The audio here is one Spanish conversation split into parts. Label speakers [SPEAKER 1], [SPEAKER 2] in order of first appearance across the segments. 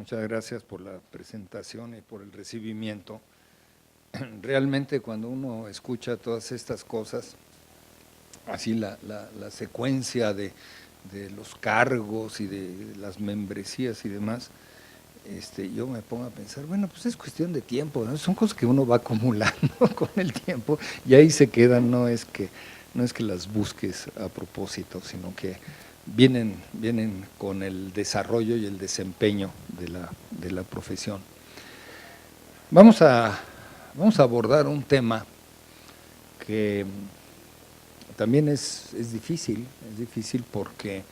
[SPEAKER 1] Muchas gracias por la presentación y por el recibimiento. Realmente cuando uno escucha todas estas cosas, así la secuencia de los cargos y de las membresías y demás, yo me pongo a pensar, bueno, pues es cuestión de tiempo, ¿no? Son cosas que uno va acumulando con el tiempo y ahí se quedan, no es que las busques a propósito, sino que vienen con el desarrollo y el desempeño de la profesión. Vamos a abordar un tema que también es difícil porque,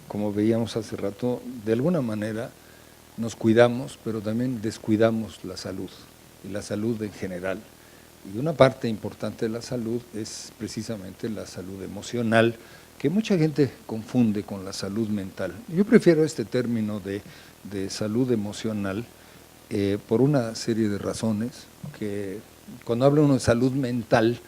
[SPEAKER 1] como veíamos hace rato, de alguna manera nos cuidamos, pero también descuidamos la salud, y la salud en general. Y una parte importante de la salud es precisamente la salud emocional, que mucha gente confunde con la salud mental. Yo prefiero este término de salud emocional por una serie de razones, que cuando habla uno de salud mental,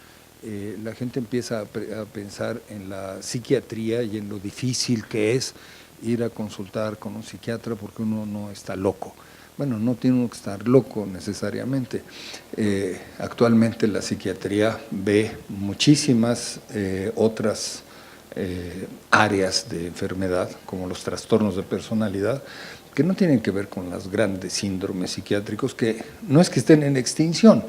[SPEAKER 1] la gente empieza a pensar en la psiquiatría y en lo difícil que es ir a consultar con un psiquiatra porque uno no está loco. Bueno, no tiene uno que estar loco necesariamente. Actualmente la psiquiatría ve muchísimas otras áreas de enfermedad, como los trastornos de personalidad, que no tienen que ver con los grandes síndromes psiquiátricos, que no es que estén en extinción,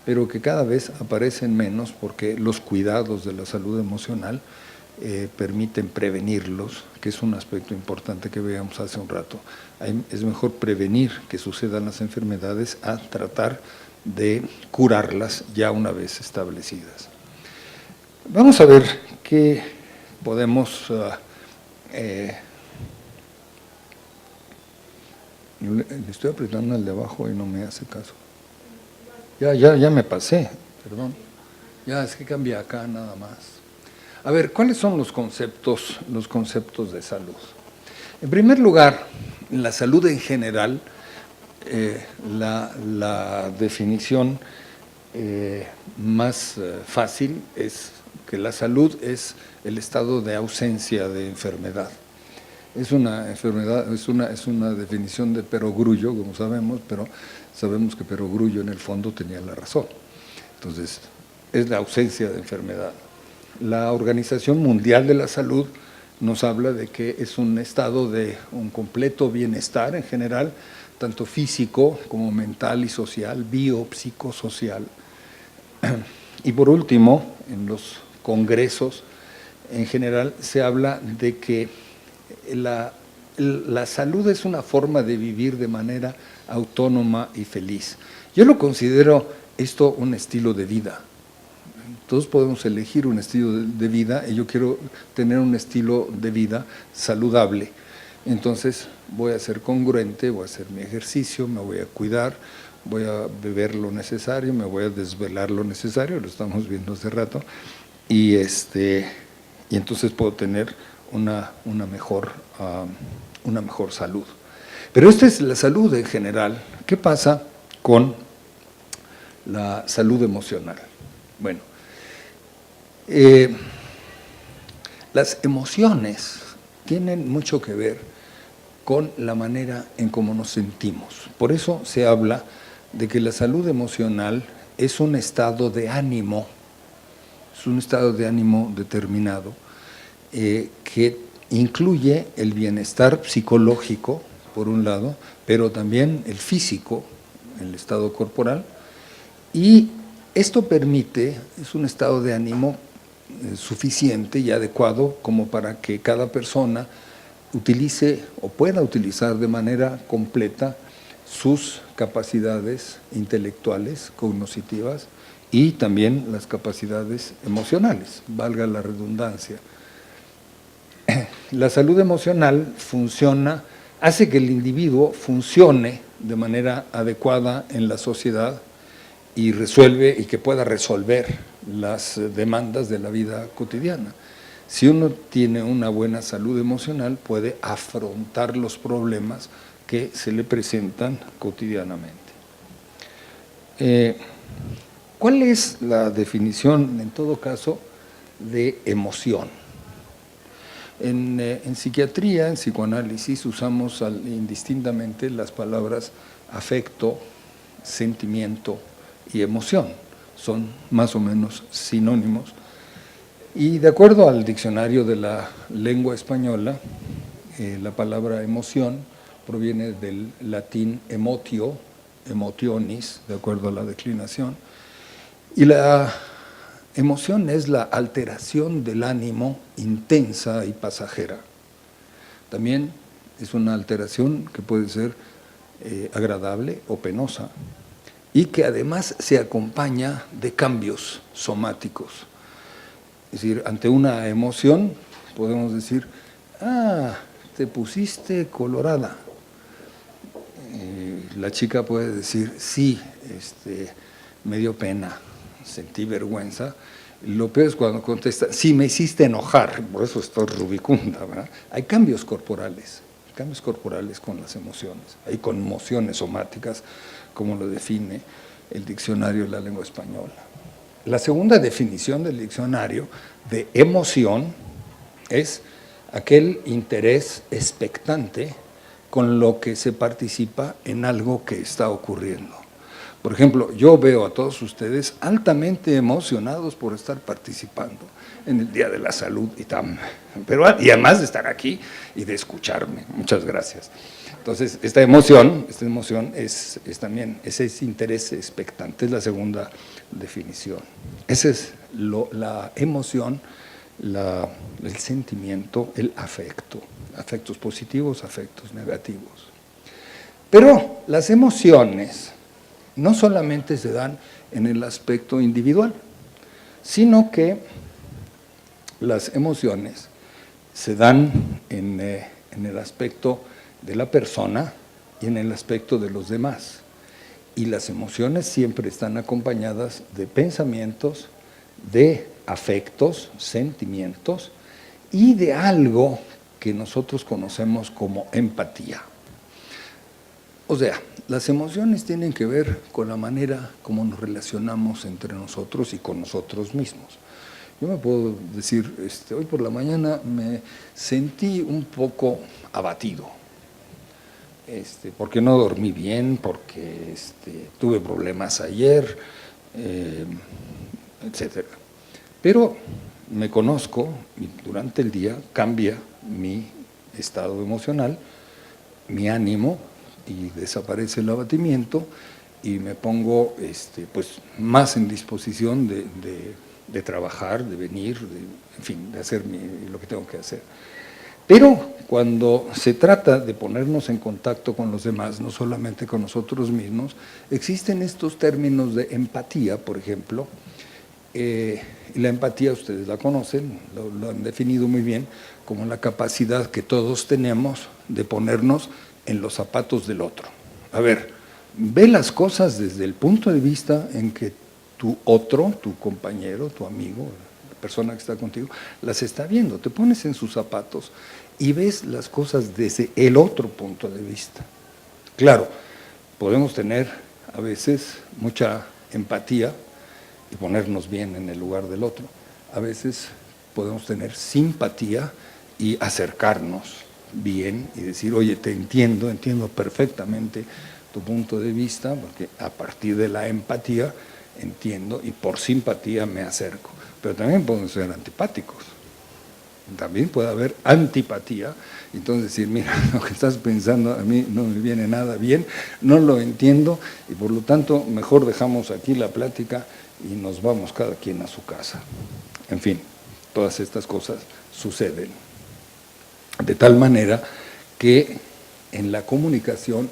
[SPEAKER 1] pero que cada vez aparecen menos porque los cuidados de la salud emocional permiten prevenirlos, que es un aspecto importante que veíamos hace un rato. Es mejor prevenir que sucedan las enfermedades a tratar de curarlas ya una vez establecidas. Vamos a ver qué podemos le estoy apretando el de abajo y no me hace caso. Ya me pasé, perdón. Ya es que cambia acá nada más. A ver, ¿cuáles son los conceptos de salud? En primer lugar, la salud en general, la definición más fácil es que la salud es el estado de ausencia de enfermedad. Es una enfermedad, es una definición de Perogrullo, como sabemos, pero sabemos que Perogrullo en el fondo tenía la razón. Entonces, es la ausencia de enfermedad. La Organización Mundial de la Salud nos habla de que es un estado de un completo bienestar en general, tanto físico como mental y social, biopsicosocial. Y por último, en los congresos en general se habla de que la salud es una forma de vivir de manera autónoma y feliz. Yo lo considero esto un estilo de vida. Todos podemos elegir un estilo de vida y yo quiero tener un estilo de vida saludable. Entonces voy a ser congruente, voy a hacer mi ejercicio, me voy a cuidar, voy a beber lo necesario, me voy a desvelar lo necesario, lo estamos viendo hace rato, y entonces puedo tener una mejor salud. Pero esta es la salud en general. ¿Qué pasa con la salud emocional? Bueno, las emociones tienen mucho que ver con la manera en cómo nos sentimos. Por eso se habla de que la salud emocional es un estado de ánimo, determinado, que incluye el bienestar psicológico, por un lado, pero también el físico, el estado corporal, y esto permite, es un estado de ánimo suficiente y adecuado como para que cada persona utilice o pueda utilizar de manera completa sus capacidades intelectuales, cognitivas y también las capacidades emocionales, valga la redundancia. La salud emocional hace que el individuo funcione de manera adecuada en la sociedad y que pueda resolver las demandas de la vida cotidiana. Si uno tiene una buena salud emocional, puede afrontar los problemas que se le presentan cotidianamente. ¿Cuál es la definición, en todo caso, de emoción? En psiquiatría, en psicoanálisis, usamos indistintamente las palabras afecto, sentimiento y emoción. Son más o menos sinónimos. Y de acuerdo al diccionario de la lengua española, la palabra emoción proviene del latín emotio, emotionis, de acuerdo a la declinación, y la emoción es la alteración del ánimo intensa y pasajera. También es una alteración que puede ser agradable o penosa y que además se acompaña de cambios somáticos. Es decir, ante una emoción podemos decir, te pusiste colorada. La chica puede decir, sí, me dio pena, sentí vergüenza. Lo peor es cuando contesta, sí, me hiciste enojar, por eso estoy rubicunda, ¿verdad? Hay cambios corporales con las emociones, hay conmociones somáticas, como lo define el diccionario de la lengua española. La segunda definición del diccionario de emoción es aquel interés expectante con lo que se participa en algo que está ocurriendo. Por ejemplo, yo veo a todos ustedes altamente emocionados por estar participando en el Día de la Salud y además de estar aquí y de escucharme. Muchas gracias. Entonces, esta emoción es también ese interés expectante, es la segunda definición. Esa es la emoción, el sentimiento, el afecto, afectos positivos, afectos negativos. Pero las emociones no solamente se dan en el aspecto individual, sino que las emociones se dan en el aspecto de la persona y en el aspecto de los demás. Y las emociones siempre están acompañadas de pensamientos, de afectos, sentimientos y de algo que nosotros conocemos como empatía. O sea, las emociones tienen que ver con la manera como nos relacionamos entre nosotros y con nosotros mismos. Yo me puedo decir, hoy por la mañana me sentí un poco abatido, porque no dormí bien, porque tuve problemas ayer, etc. Pero me conozco y durante el día cambia mi estado emocional, mi ánimo, y desaparece el abatimiento y me pongo pues, más en disposición de trabajar, de venir, en fin, de hacer lo que tengo que hacer. Pero cuando se trata de ponernos en contacto con los demás, no solamente con nosotros mismos, existen estos términos de empatía, por ejemplo. La empatía, ustedes la conocen, lo han definido muy bien, como la capacidad que todos tenemos de ponernos en los zapatos del otro. A ver, ve las cosas desde el punto de vista en que tu otro, tu compañero, tu amigo, la persona que está contigo, las está viendo. Te pones en sus zapatos y ves las cosas desde el otro punto de vista. Claro, podemos tener a veces mucha empatía y ponernos bien en el lugar del otro. A veces podemos tener simpatía y acercarnos bien y decir, oye, te entiendo perfectamente tu punto de vista, porque a partir de la empatía entiendo y por simpatía me acerco. Pero también podemos ser antipáticos. También puede haber antipatía, entonces decir, mira, lo que estás pensando a mí no me viene nada bien, no lo entiendo y por lo tanto mejor dejamos aquí la plática y nos vamos cada quien a su casa. En fin, todas estas cosas suceden. De tal manera que en la comunicación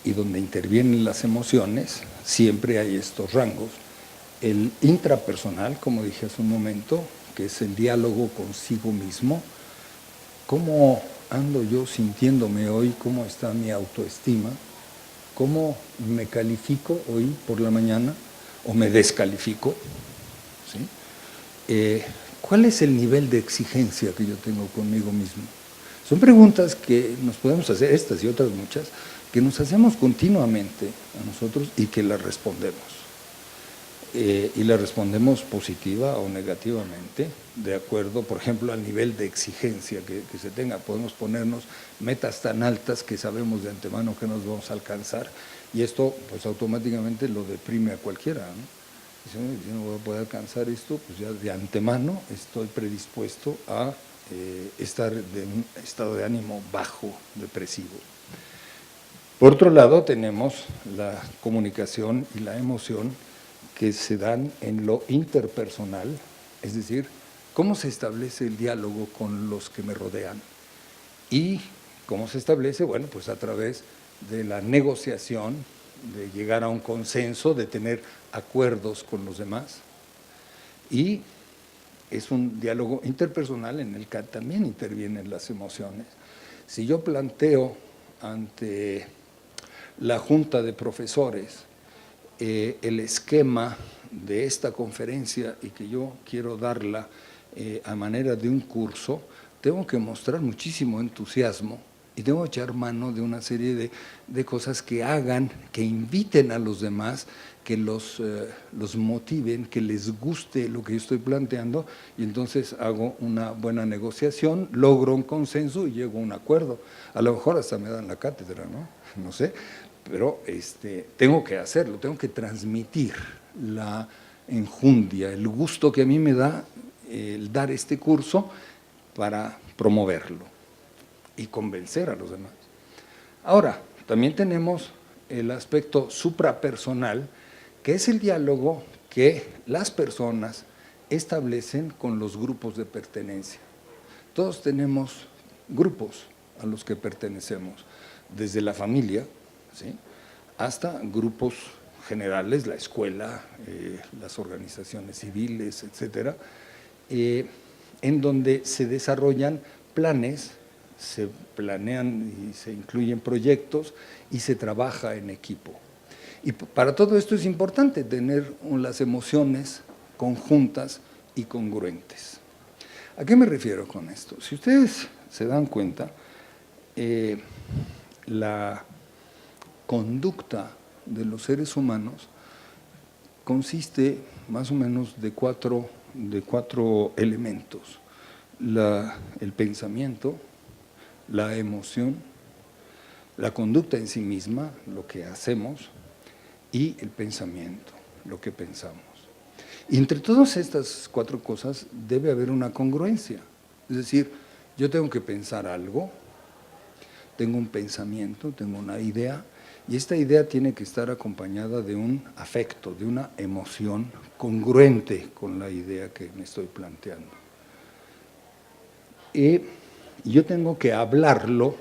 [SPEAKER 1] y donde intervienen las emociones, siempre hay estos rangos. El intrapersonal, como dije hace un momento, que es el diálogo consigo mismo. ¿Cómo ando yo sintiéndome hoy? ¿Cómo está mi autoestima? ¿Cómo me califico hoy por la mañana? ¿O me descalifico? ¿Sí? ¿Cuál es el nivel de exigencia que yo tengo conmigo mismo? Son preguntas que nos podemos hacer, estas y otras muchas, que nos hacemos continuamente a nosotros y que las respondemos. y le respondemos positiva o negativamente, de acuerdo, por ejemplo, al nivel de exigencia que se tenga. Podemos ponernos metas tan altas que sabemos de antemano que nos vamos a alcanzar, y esto pues automáticamente lo deprime a cualquiera, ¿no? Si yo no voy a poder alcanzar esto, pues ya de antemano estoy predispuesto a estar de un estado de ánimo bajo, depresivo. Por otro lado, tenemos la comunicación y la emoción que se dan en lo interpersonal, es decir, cómo se establece el diálogo con los que me rodean. Y cómo se establece, bueno, pues a través de la negociación, de llegar a un consenso, de tener acuerdos con los demás. Y es un diálogo interpersonal en el que también intervienen las emociones. Si yo planteo ante la junta de profesores el esquema de esta conferencia y que yo quiero darla a manera de un curso, tengo que mostrar muchísimo entusiasmo y tengo que echar mano de una serie de cosas que hagan, que inviten a los demás, que los motiven, que les guste lo que yo estoy planteando, y entonces hago una buena negociación, logro un consenso y llego a un acuerdo. A lo mejor hasta me dan la cátedra, ¿no? No sé, pero tengo que hacerlo, tengo que transmitir la enjundia, el gusto que a mí me da el dar este curso para promoverlo y convencer a los demás. Ahora, también tenemos el aspecto suprapersonal, que es el diálogo que las personas establecen con los grupos de pertenencia. Todos tenemos grupos a los que pertenecemos, desde la familia, ¿sí?, hasta grupos generales, la escuela, las organizaciones civiles, etcétera, en donde se desarrollan planes, se planean y se incluyen proyectos y se trabaja en equipo. Y para todo esto es importante tener las emociones conjuntas y congruentes. ¿A qué me refiero con esto? Si ustedes se dan cuenta, la conducta de los seres humanos consiste más o menos de cuatro elementos: el pensamiento, la emoción, la conducta en sí misma, lo que hacemos, y el pensamiento, lo que pensamos. Y entre todas estas cuatro cosas debe haber una congruencia. Es decir, yo tengo que pensar algo, tengo un pensamiento, tengo una idea, y esta idea tiene que estar acompañada de un afecto, de una emoción congruente con la idea que me estoy planteando. Y yo tengo que hablarlo,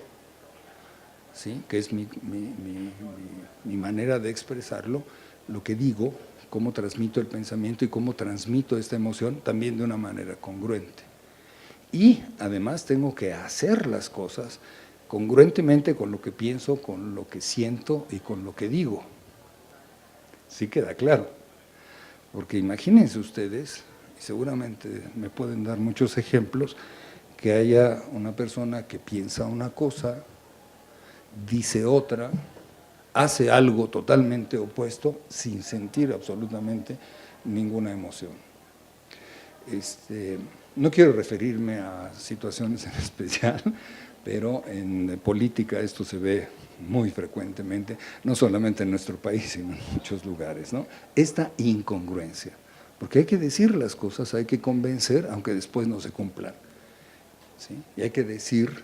[SPEAKER 1] ¿sí?, que es mi manera de expresarlo, lo que digo, cómo transmito el pensamiento y cómo transmito esta emoción, también de una manera congruente. Y además tengo que hacer las cosas congruentemente con lo que pienso, con lo que siento y con lo que digo. ¿Sí queda claro? Porque imagínense ustedes, y seguramente me pueden dar muchos ejemplos, que haya una persona que piensa una cosa, dice otra, hace algo totalmente opuesto sin sentir absolutamente ninguna emoción. No quiero referirme a situaciones en especial, pero en política esto se ve muy frecuentemente, no solamente en nuestro país, sino en muchos lugares, ¿no? Esta incongruencia, porque hay que decir las cosas, hay que convencer, aunque después no se cumplan, ¿sí? Y hay que decir,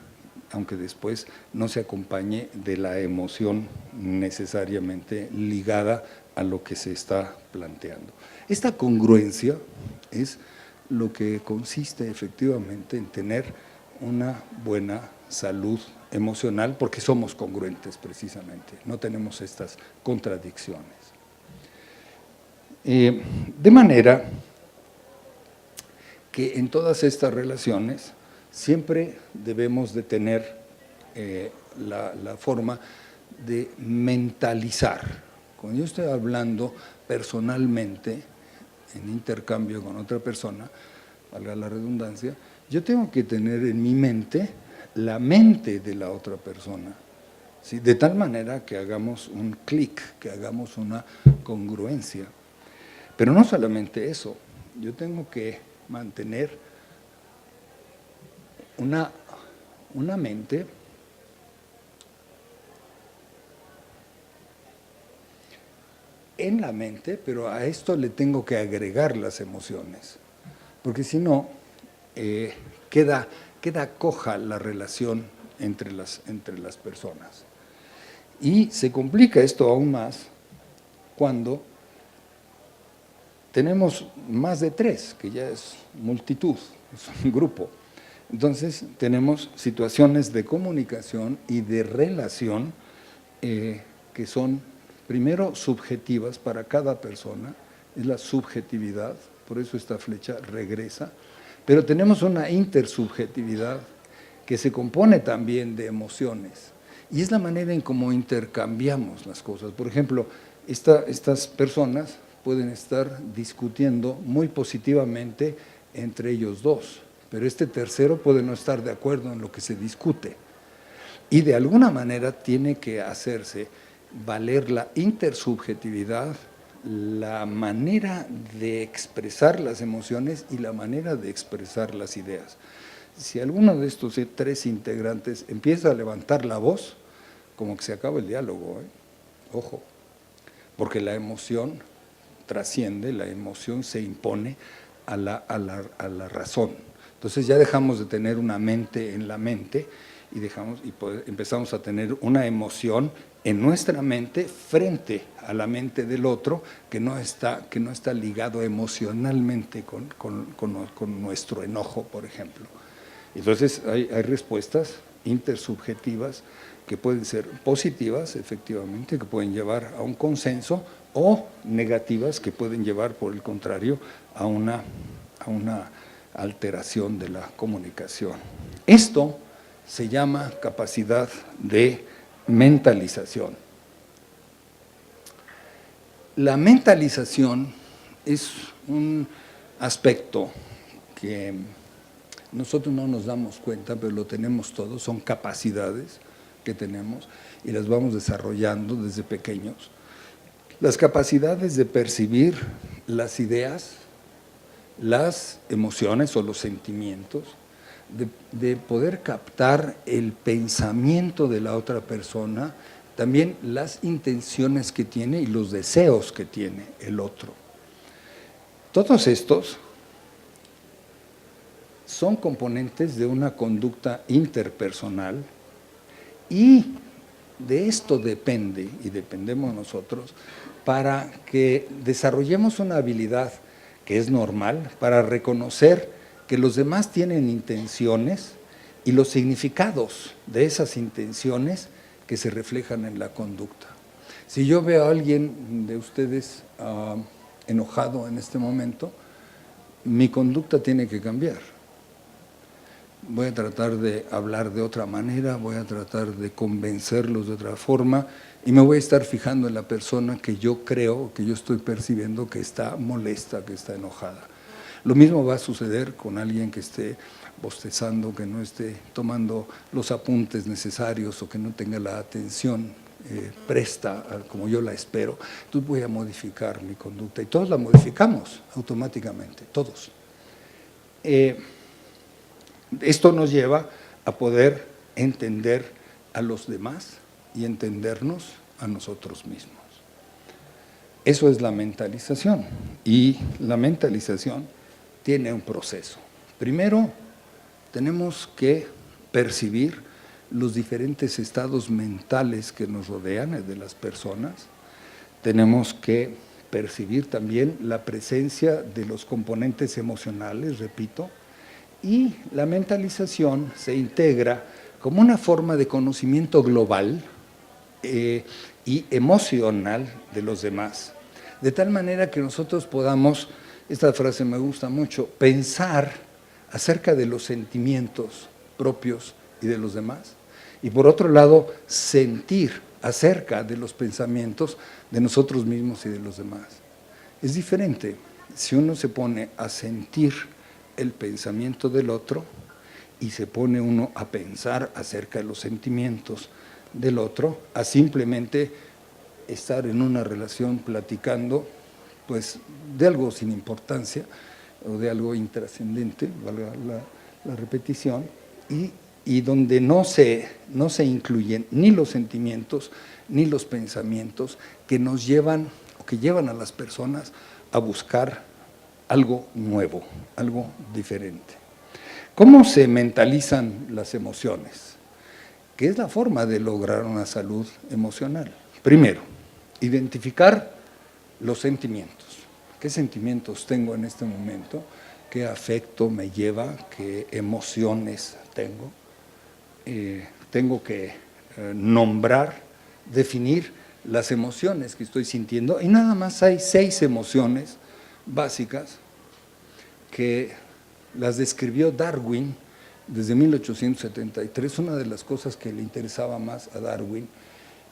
[SPEAKER 1] aunque después no se acompañe de la emoción necesariamente ligada a lo que se está planteando. Esta congruencia es lo que consiste efectivamente en tener una buena salud emocional, porque somos congruentes precisamente, no tenemos estas contradicciones. De manera que en todas estas relaciones siempre debemos de tener la forma de mentalizar. Cuando yo estoy hablando personalmente, en intercambio con otra persona, valga la redundancia, yo tengo que tener en mi mente la mente de la otra persona, ¿sí?, de tal manera que hagamos un clic, que hagamos una congruencia. Pero no solamente eso, yo tengo que mantener una mente en la mente, pero a esto le tengo que agregar las emociones, porque si no, queda coja la relación entre las personas. Y se complica esto aún más cuando tenemos más de 3, que ya es multitud, es un grupo. Entonces tenemos situaciones de comunicación y de relación que son primero subjetivas para cada persona, es la subjetividad, por eso esta flecha regresa, pero tenemos una intersubjetividad que se compone también de emociones, y es la manera en cómo intercambiamos las cosas. Por ejemplo, estas personas pueden estar discutiendo muy positivamente entre ellos dos, pero este tercero puede no estar de acuerdo en lo que se discute, y de alguna manera tiene que hacerse valer la intersubjetividad, la manera de expresar las emociones y la manera de expresar las ideas. Si alguno de estos 3 integrantes empieza a levantar la voz, como que se acaba el diálogo, ojo, porque la emoción trasciende, la emoción se impone a la razón. Entonces ya dejamos de tener una mente en la mente y empezamos a tener una emoción en nuestra mente frente a la mente del otro que no está ligado emocionalmente con nuestro enojo, por ejemplo. Entonces hay respuestas intersubjetivas que pueden ser positivas, efectivamente, que pueden llevar a un consenso, o negativas que pueden llevar, por el contrario, a una alteración de la comunicación. Esto se llama capacidad de mentalización. La mentalización es un aspecto que nosotros no nos damos cuenta, pero lo tenemos todos, son capacidades que tenemos y las vamos desarrollando desde pequeños. Las capacidades de percibir las ideas, las emociones o los sentimientos, de poder captar el pensamiento de la otra persona, también las intenciones que tiene y los deseos que tiene el otro. Todos estos son componentes de una conducta interpersonal y de esto depende, y dependemos nosotros, para que desarrollemos una habilidad que es normal para reconocer que los demás tienen intenciones y los significados de esas intenciones que se reflejan en la conducta. Si yo veo a alguien de ustedes enojado en este momento, mi conducta tiene que cambiar. Voy a tratar de hablar de otra manera, voy a tratar de convencerlos de otra forma y me voy a estar fijando en la persona que yo creo, que yo estoy percibiendo que está molesta, que está enojada. Lo mismo va a suceder con alguien que esté bostezando, que no esté tomando los apuntes necesarios o que no tenga la atención presta como yo la espero. Entonces voy a modificar mi conducta y todos la modificamos automáticamente, todos. Esto nos lleva a poder entender a los demás y entendernos a nosotros mismos. Eso es la mentalización, y la mentalización tiene un proceso. Primero, tenemos que percibir los diferentes estados mentales que nos rodean de las personas. Tenemos que percibir también la presencia de los componentes emocionales, repito, y la mentalización se integra como una forma de conocimiento global y emocional de los demás, de tal manera que nosotros podamos, esta frase me gusta mucho, pensar acerca de los sentimientos propios y de los demás, y por otro lado, sentir acerca de los pensamientos de nosotros mismos y de los demás. Es diferente si uno se pone a sentir el pensamiento del otro y se pone uno a pensar acerca de los sentimientos del otro, a simplemente estar en una relación platicando, pues de algo sin importancia o de algo intrascendente, valga la repetición, y donde no se incluyen ni los sentimientos ni los pensamientos que nos llevan o que llevan a las personas a buscar algo nuevo, algo diferente. ¿Cómo se mentalizan las emociones? ¿Qué es la forma de lograr una salud emocional? Primero, identificar los sentimientos. ¿Qué sentimientos tengo en este momento? ¿Qué afecto me lleva? ¿Qué emociones tengo? Tengo que nombrar, definir las emociones que estoy sintiendo, y nada más hay 6 emociones básicas que las describió Darwin desde 1873. Una de las cosas que le interesaba más a Darwin,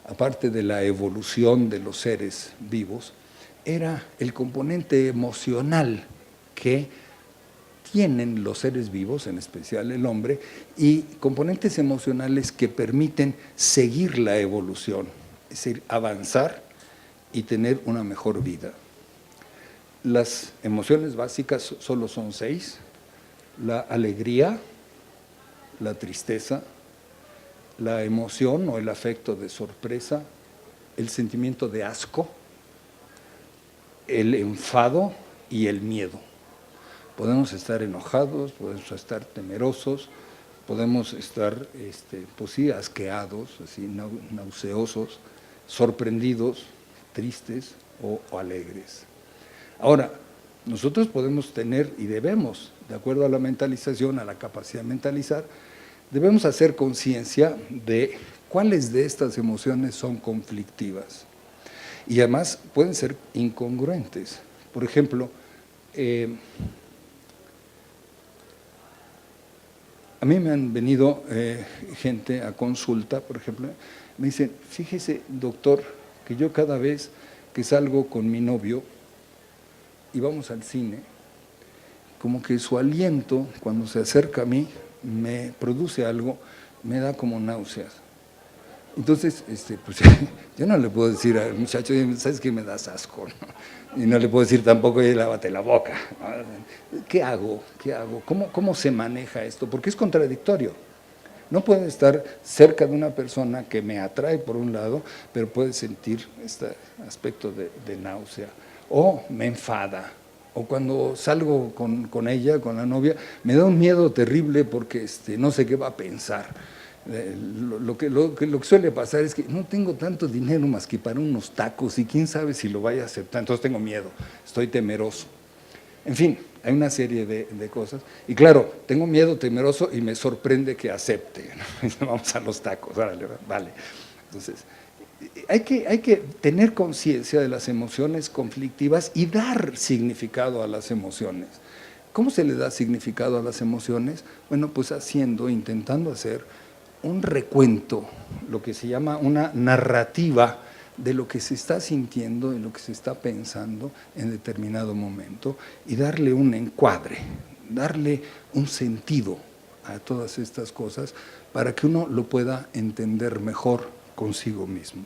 [SPEAKER 1] aparte de la evolución de los seres vivos, era el componente emocional que tienen los seres vivos, en especial el hombre, y componentes emocionales que permiten seguir la evolución, es decir, avanzar y tener una mejor vida. Las emociones básicas solo son 6: la alegría, la tristeza, la emoción o el afecto de sorpresa, el sentimiento de asco, el enfado y el miedo. Podemos estar enojados, podemos estar temerosos, podemos estar, pues sí, asqueados, así, nauseosos, sorprendidos, tristes o alegres. Ahora, nosotros podemos tener y debemos, de acuerdo a la mentalización, a la capacidad de mentalizar, debemos hacer conciencia de cuáles de estas emociones son conflictivas. Y además pueden ser incongruentes. Por ejemplo, a mí me han venido gente a consulta, por ejemplo, me dicen: fíjese, doctor, que yo cada vez que salgo con mi novio y vamos al cine, como que su aliento, cuando se acerca a mí, me produce algo, me da como náuseas. Entonces, pues yo no le puedo decir al muchacho: ¿sabes qué? Me das asco, ¿no? Y no le puedo decir tampoco: lávate la boca. ¿Qué hago? ¿Qué hago? ¿Cómo se maneja esto? Porque es contradictorio. No puedo estar cerca de una persona que me atrae por un lado, pero puede sentir este aspecto de náusea, o me enfada, o cuando salgo con ella, con la novia, me da un miedo terrible porque no sé qué va a pensar. Lo que suele pasar es que no tengo tanto dinero más que para unos tacos y quién sabe si lo vaya a aceptar, entonces tengo miedo, estoy temeroso. En fin, hay una serie de cosas. Y claro, tengo miedo, temeroso, y me sorprende que acepte, ¿no? Vamos a los tacos, órale, vale. Entonces, hay que tener conciencia de las emociones conflictivas y dar significado a las emociones. ¿Cómo se le da significado a las emociones? Bueno, pues intentando hacer un recuento, lo que se llama una narrativa de lo que se está sintiendo y lo que se está pensando en determinado momento, y darle un encuadre, darle un sentido a todas estas cosas para que uno lo pueda entender mejor consigo mismo.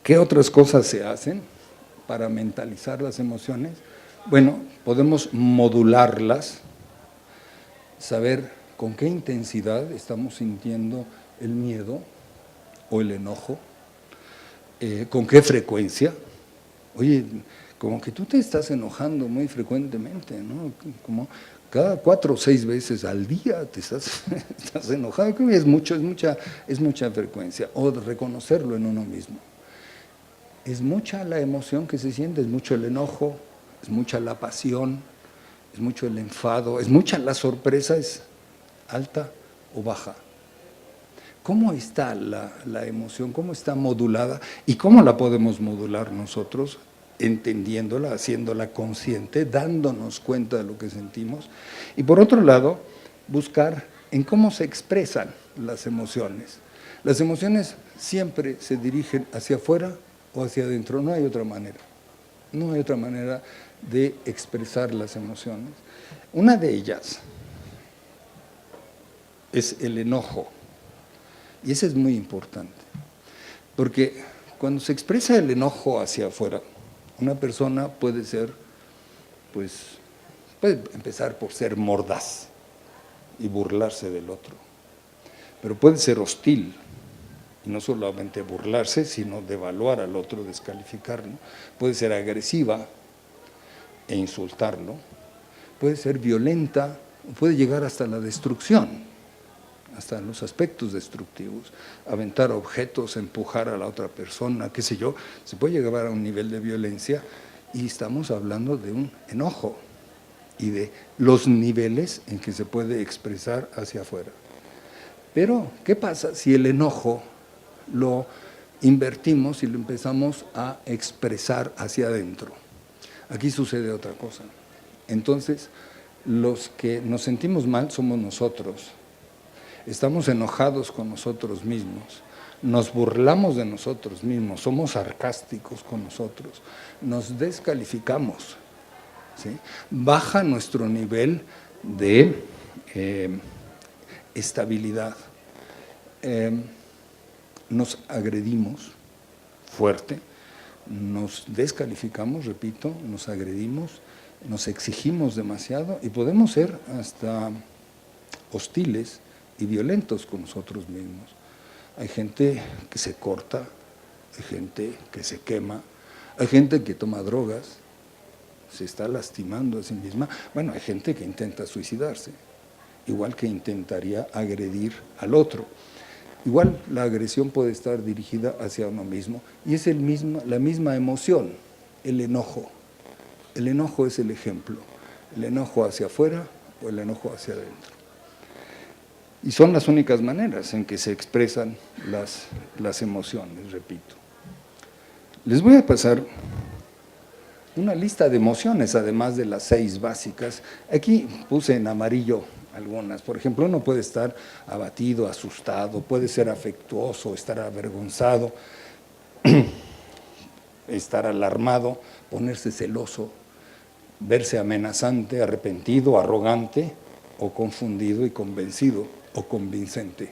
[SPEAKER 1] ¿Qué otras cosas se hacen para mentalizar las emociones? Bueno, podemos modularlas, saber con qué intensidad estamos sintiendo el miedo o el enojo, con qué frecuencia. Oye, como que tú te estás enojando muy frecuentemente, ¿no? Como cada 4 o 6 veces al día te estás enojado. Creo que es mucha frecuencia. O reconocerlo en uno mismo. Es mucha la emoción que se siente, es mucho el enojo, es mucha la pasión, es mucho el enfado, es mucha la sorpresa, es alta o baja. ¿Cómo está la emoción? ¿Cómo está modulada? ¿Y cómo la podemos modular nosotros? Entendiéndola, haciéndola consciente, dándonos cuenta de lo que sentimos. Y por otro lado, buscar en cómo se expresan las emociones. Las emociones siempre se dirigen hacia afuera o hacia adentro, no hay otra manera. No hay otra manera de expresar las emociones. Una de ellas es el enojo. Y ese es muy importante, porque cuando se expresa el enojo hacia afuera, Una persona puede ser, pues, puede empezar por ser mordaz y burlarse del otro, pero puede ser hostil, y no solamente burlarse, sino devaluar al otro, descalificarlo. Puede ser agresiva e insultarlo, puede ser violenta, puede llegar hasta la destrucción, hasta los aspectos destructivos, aventar objetos, empujar a la otra persona, qué sé yo, se puede llegar a un nivel de violencia, y estamos hablando de un enojo y de los niveles en que se puede expresar hacia afuera. Pero, ¿qué pasa si el enojo lo invertimos y lo empezamos a expresar hacia adentro? Aquí sucede otra cosa. Entonces, los que nos sentimos mal somos nosotros. Estamos enojados con nosotros mismos, nos burlamos de nosotros mismos, somos sarcásticos con nosotros, nos descalificamos, ¿sí? Baja nuestro nivel de estabilidad. Nos agredimos fuerte, nos descalificamos, repito, nos agredimos, nos exigimos demasiado y podemos ser hasta hostiles y violentos con nosotros mismos. Hay gente que se corta, hay gente que se quema, hay gente que toma drogas, se está lastimando a sí misma. Bueno, hay gente que intenta suicidarse, igual que intentaría agredir al otro. Igual la agresión puede estar dirigida hacia uno mismo y es la misma emoción, el enojo. El enojo es el ejemplo, el enojo hacia afuera o el enojo hacia adentro. Y son las únicas maneras en que se expresan las emociones, repito. Les voy a pasar una lista de emociones, además de las 6 básicas. Aquí puse en amarillo algunas. Por ejemplo, uno puede estar abatido, asustado, puede ser afectuoso, estar avergonzado, estar alarmado, ponerse celoso, verse amenazante, arrepentido, arrogante, o confundido y convencido, o convincente.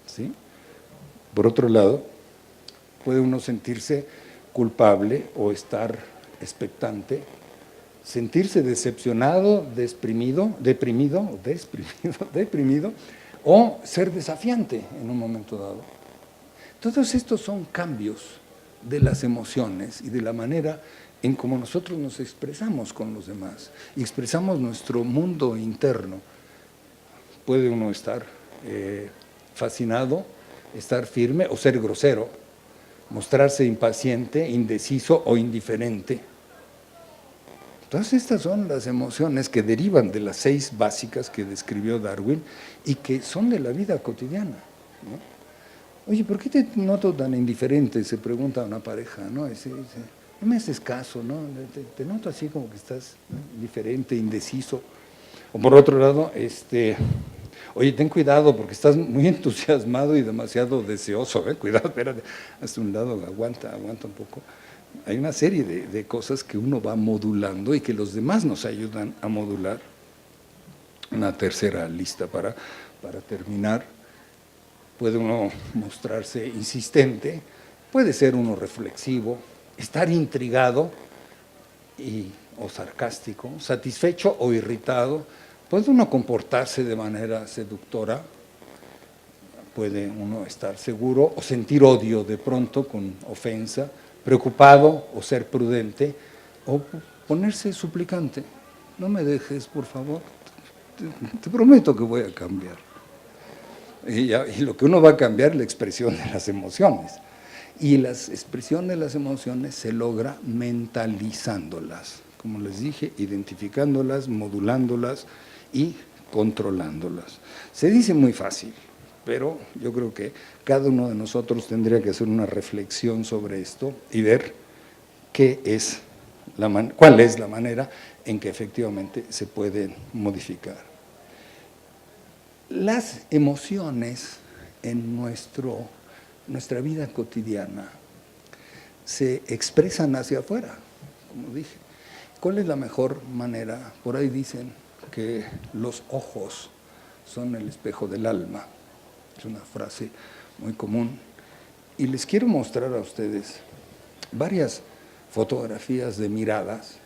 [SPEAKER 1] ¿Sí? Por otro lado, puede uno sentirse culpable o estar expectante, sentirse decepcionado, deprimido, o ser desafiante en un momento dado. Todos estos son cambios de las emociones y de la manera en cómo nosotros nos expresamos con los demás y expresamos nuestro mundo interno. Puede uno estar fascinado, estar firme o ser grosero, mostrarse impaciente, indeciso o indiferente. Todas estas son las emociones que derivan de las 6 básicas que describió Darwin y que son de la vida cotidiana, ¿no? Oye, ¿por qué te noto tan indiferente?, se pregunta una pareja, ¿no? No me haces caso, ¿no? Te noto así como que estás, ¿no?, indiferente, indeciso. O por otro lado, oye, ten cuidado porque estás muy entusiasmado y demasiado deseoso, cuidado, espérate, hasta un lado, aguanta un poco. Hay una serie de cosas que uno va modulando y que los demás nos ayudan a modular. Una tercera lista para terminar. Puede uno mostrarse insistente, puede ser uno reflexivo, estar intrigado o sarcástico, satisfecho o irritado. Puede uno comportarse de manera seductora, puede uno estar seguro o sentir odio de pronto con ofensa, preocupado o ser prudente, o ponerse suplicante. No me dejes, por favor, te prometo que voy a cambiar. Y lo que uno va a cambiar es la expresión de las emociones. Y la expresión de las emociones se logra mentalizándolas, como les dije, identificándolas, modulándolas y controlándolas. Se dice muy fácil, pero yo creo que cada uno de nosotros tendría que hacer una reflexión sobre esto y ver cuál es la manera en que efectivamente se pueden modificar. Las emociones en nuestra vida cotidiana se expresan hacia afuera, como dije. ¿Cuál es la mejor manera? Por ahí dicen que los ojos son el espejo del alma. Es una frase muy común. Y les quiero mostrar a ustedes varias fotografías de miradas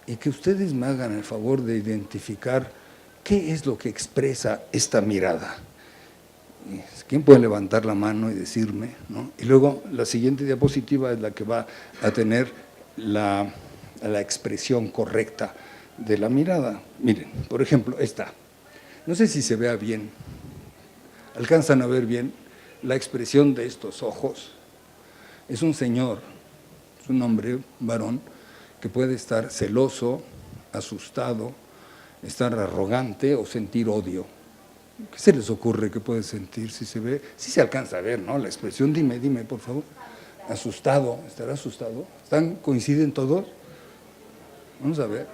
[SPEAKER 1] y que ustedes me hagan el favor de identificar qué es lo que expresa esta mirada. ¿Quién puede levantar la mano y decirme, ¿no? Y luego la siguiente diapositiva es la que va a tener la expresión correcta de la mirada. Miren, por ejemplo, esta. No sé si se vea bien. ¿Alcanzan a ver bien la expresión de estos ojos? Es un señor, es un hombre, varón, que puede estar celoso, asustado, estar arrogante o sentir odio. ¿Qué se les ocurre que puede sentir si se ve? Sí se alcanza a ver, ¿no? La expresión, dime, por favor. Asustado, ¿estará asustado? ¿Coinciden todos? Vamos a ver.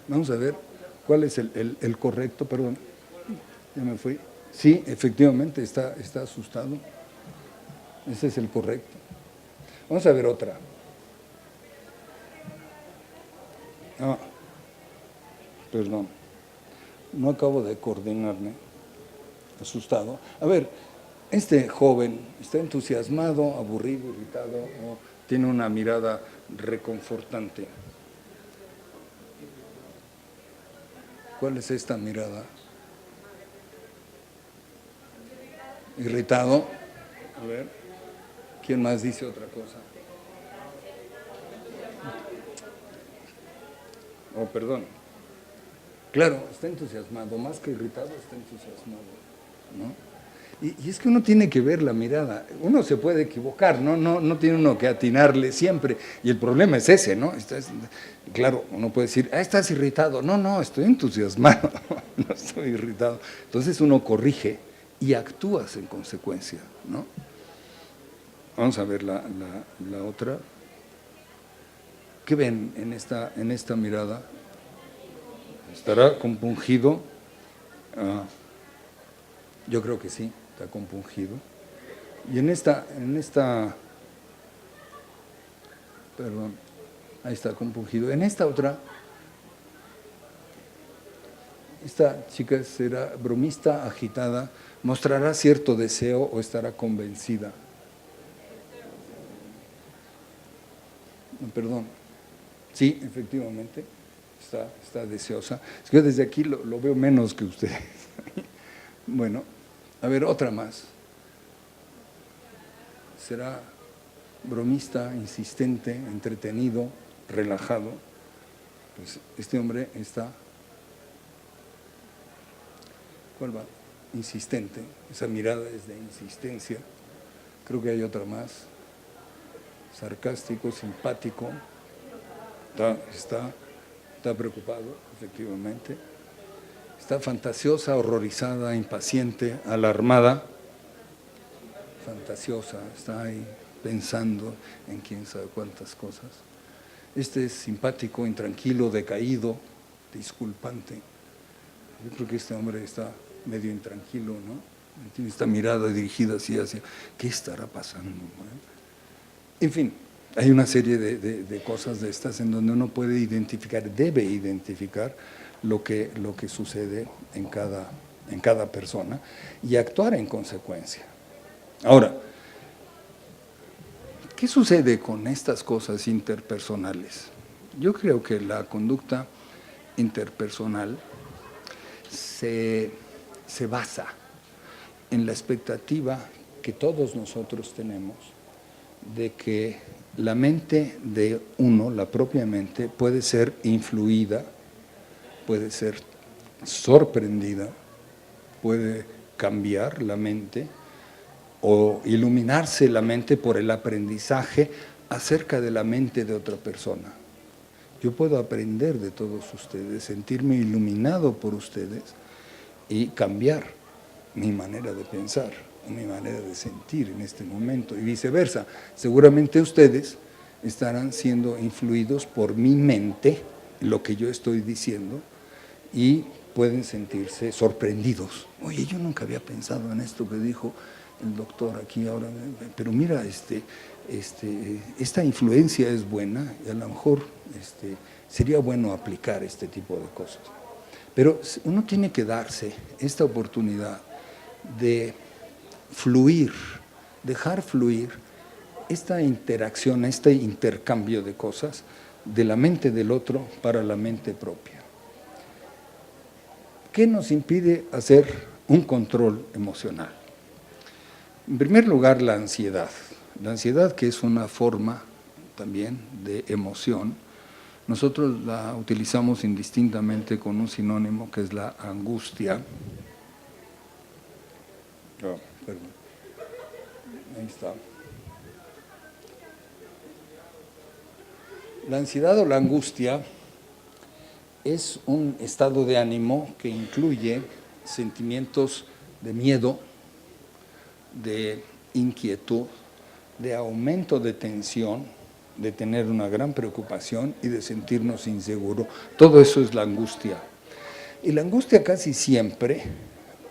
[SPEAKER 1] Vamos a ver cuál es el correcto, perdón. Ya me fui. Sí, efectivamente, está asustado. Ese es el correcto. Vamos a ver otra. Ah, perdón. No acabo de coordinarme. Asustado. A ver, este joven está entusiasmado, aburrido, irritado, o tiene una mirada reconfortante. ¿Cuál es esta mirada? Irritado. A ver, ¿quién más dice otra cosa? Oh, perdón. Claro, está entusiasmado, más que irritado, está entusiasmado, ¿no? Y es que uno tiene que ver la mirada, uno se puede equivocar, no tiene uno que atinarle siempre, y el problema es ese, ¿no? Claro, uno puede decir, estás irritado, no, estoy entusiasmado, no estoy irritado. Entonces uno corrige y actúas en consecuencia, ¿no? Vamos a ver la otra. ¿Qué ven en esta mirada? ¿Estará compungido? Yo creo que sí, está compungido. Y en esta, perdón, ahí está compungido. En esta otra, esta chica será bromista, agitada, mostrará cierto deseo o estará convencida. Perdón. Sí, efectivamente, está deseosa. Es que yo desde aquí lo veo menos que ustedes. Bueno, a ver, otra más. Será bromista, insistente, entretenido, relajado. Pues este hombre está, ¿cuál va? Insistente. Esa mirada es de insistencia. Creo que hay otra más. Sarcástico, simpático. Está preocupado, efectivamente. Está fantasiosa, horrorizada, impaciente, alarmada. Fantasiosa, está ahí pensando en quién sabe cuántas cosas. Este es simpático, intranquilo, decaído, disculpante. Yo creo que este hombre está medio intranquilo, ¿no? Tiene esta mirada dirigida así hacia, ¿qué estará pasando? En fin, hay una serie de cosas de estas en donde uno puede identificar, debe identificar lo que sucede en cada persona y actuar en consecuencia. Ahora, ¿qué sucede con estas cosas interpersonales? Yo creo que la conducta interpersonal se basa en la expectativa que todos nosotros tenemos de que la mente de uno, la propia mente, puede ser influida, puede ser sorprendida, puede cambiar la mente o iluminarse la mente por el aprendizaje acerca de la mente de otra persona. Yo puedo aprender de todos ustedes, sentirme iluminado por ustedes y cambiar mi manera de pensar, mi manera de sentir en este momento y viceversa. Seguramente ustedes estarán siendo influidos por mi mente, lo que yo estoy diciendo, y pueden sentirse sorprendidos. Oye, yo nunca había pensado en esto que dijo el doctor aquí ahora, pero mira, esta influencia es buena y a lo mejor sería bueno aplicar este tipo de cosas. Pero uno tiene que darse esta oportunidad de fluir, dejar fluir esta interacción, este intercambio de cosas de la mente del otro para la mente propia. ¿Qué nos impide hacer un control emocional? En primer lugar, la ansiedad. La ansiedad, que es una forma también de emoción, nosotros la utilizamos indistintamente con un sinónimo que es la angustia. Oh, perdón. Ahí está. La ansiedad o la angustia es un estado de ánimo que incluye sentimientos de miedo, de inquietud, de aumento de tensión, de tener una gran preocupación y de sentirnos inseguros. Todo eso es la angustia. Y la angustia casi siempre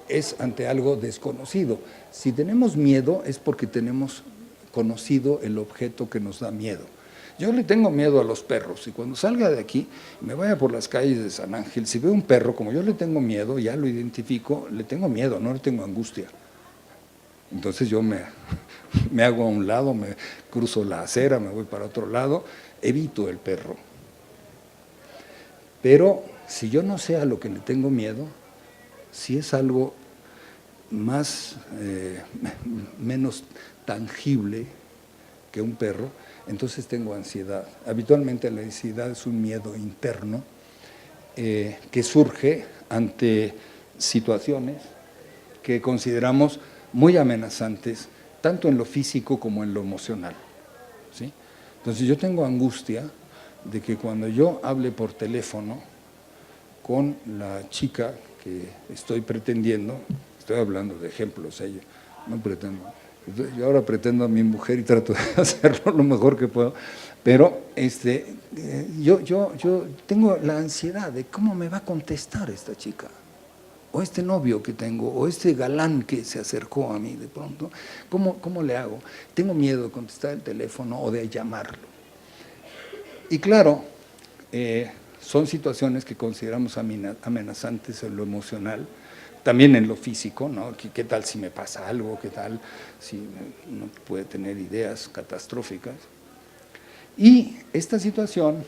[SPEAKER 1] es ante algo desconocido. Si tenemos miedo es porque tenemos conocido el objeto que nos da miedo. Yo le tengo miedo a los perros y cuando salga de aquí, me vaya por las calles de San Ángel, si veo un perro, como yo le tengo miedo, ya lo identifico, le tengo miedo, no le tengo angustia. Entonces yo me hago a un lado, me cruzo la acera, me voy para otro lado, evito el perro. Pero si yo no sé a lo que le tengo miedo, si es algo menos tangible que un perro, entonces tengo ansiedad. Habitualmente la ansiedad es un miedo interno que surge ante situaciones que consideramos muy amenazantes, tanto en lo físico como en lo emocional, ¿sí? Entonces yo tengo angustia de que cuando yo hable por teléfono con la chica que estoy pretendiendo, estoy hablando de ejemplos, no pretendo. Yo ahora pretendo a mi mujer y trato de hacerlo lo mejor que puedo, pero yo tengo la ansiedad de cómo me va a contestar esta chica, o este novio que tengo, o este galán que se acercó a mí de pronto, ¿cómo le hago? Tengo miedo de contestar el teléfono o de llamarlo. Y claro, son situaciones que consideramos amenazantes en lo emocional, también en lo físico, ¿no? ¿Qué tal si me pasa algo? ¿Qué tal si uno puede tener ideas catastróficas? Y esta situación,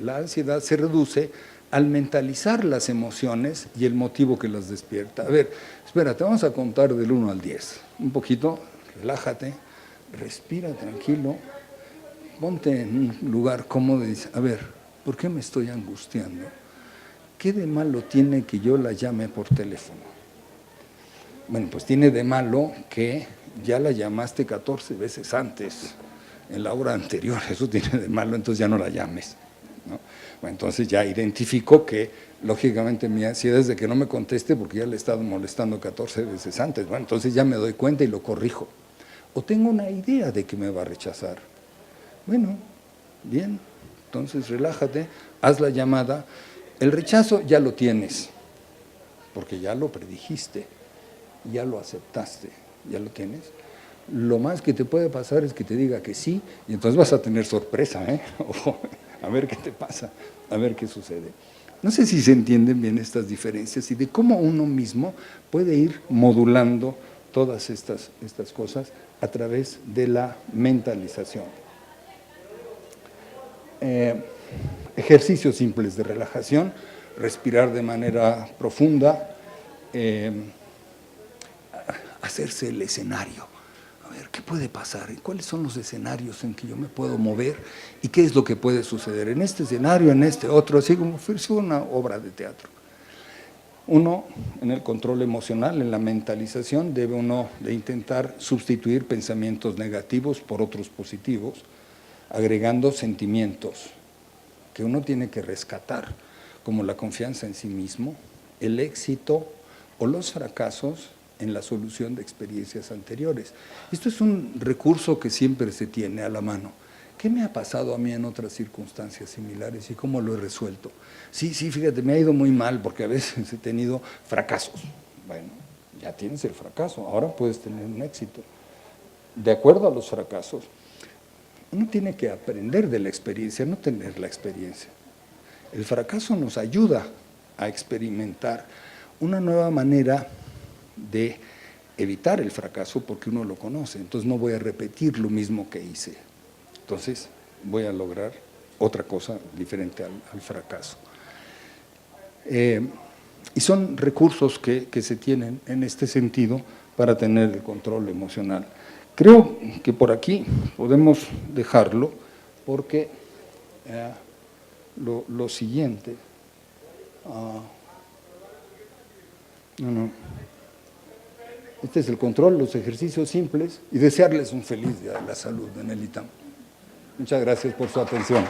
[SPEAKER 1] la ansiedad, se reduce al mentalizar las emociones y el motivo que las despierta. A ver, espérate, vamos a contar del 1 al 10. Un poquito, relájate, respira tranquilo, ponte en un lugar cómodo y dice, a ver, ¿por qué me estoy angustiando? ¿Qué de malo tiene que yo la llame por teléfono? Bueno, pues tiene de malo que ya la llamaste 14 veces antes, en la hora anterior, eso tiene de malo, entonces ya no la llames, ¿no? Bueno, entonces ya identifico que, lógicamente, mi ansiedad es de que no me conteste porque ya le he estado molestando 14 veces antes. Bueno, entonces ya me doy cuenta y lo corrijo. O tengo una idea de que me va a rechazar. Bueno, bien, entonces relájate, haz la llamada. El rechazo ya lo tienes, porque ya lo predijiste, ya lo aceptaste, ya lo tienes. Lo más que te puede pasar es que te diga que sí, y entonces vas a tener sorpresa, Ojo, a ver qué te pasa, a ver qué sucede. No sé si se entienden bien estas diferencias y de cómo uno mismo puede ir modulando todas estas cosas a través de la mentalización. Ejercicios simples de relajación, respirar de manera profunda, hacerse el escenario. A ver, ¿qué puede pasar? ¿Cuáles son los escenarios en que yo me puedo mover? ¿Y qué es lo que puede suceder en este escenario, en este otro? Así como si fuera una obra de teatro. Uno, en el control emocional, en la mentalización, debe uno de intentar sustituir pensamientos negativos por otros positivos, agregando sentimientos que uno tiene que rescatar, como la confianza en sí mismo, el éxito o los fracasos en la solución de experiencias anteriores. Esto es un recurso que siempre se tiene a la mano. ¿Qué me ha pasado a mí en otras circunstancias similares y cómo lo he resuelto? Sí, fíjate, me ha ido muy mal porque a veces he tenido fracasos. Bueno, ya tienes el fracaso, ahora puedes tener un éxito. De acuerdo a los fracasos, uno tiene que aprender de la experiencia, no tener la experiencia. El fracaso nos ayuda a experimentar una nueva manera de evitar el fracaso porque uno lo conoce, entonces no voy a repetir lo mismo que hice, entonces voy a lograr otra cosa diferente al fracaso. Y son recursos que se tienen en este sentido para tener el control emocional. Creo que por aquí podemos dejarlo porque lo siguiente… Este es el control, los ejercicios simples y desearles un feliz día de la salud en el ITAM. Muchas gracias por su atención.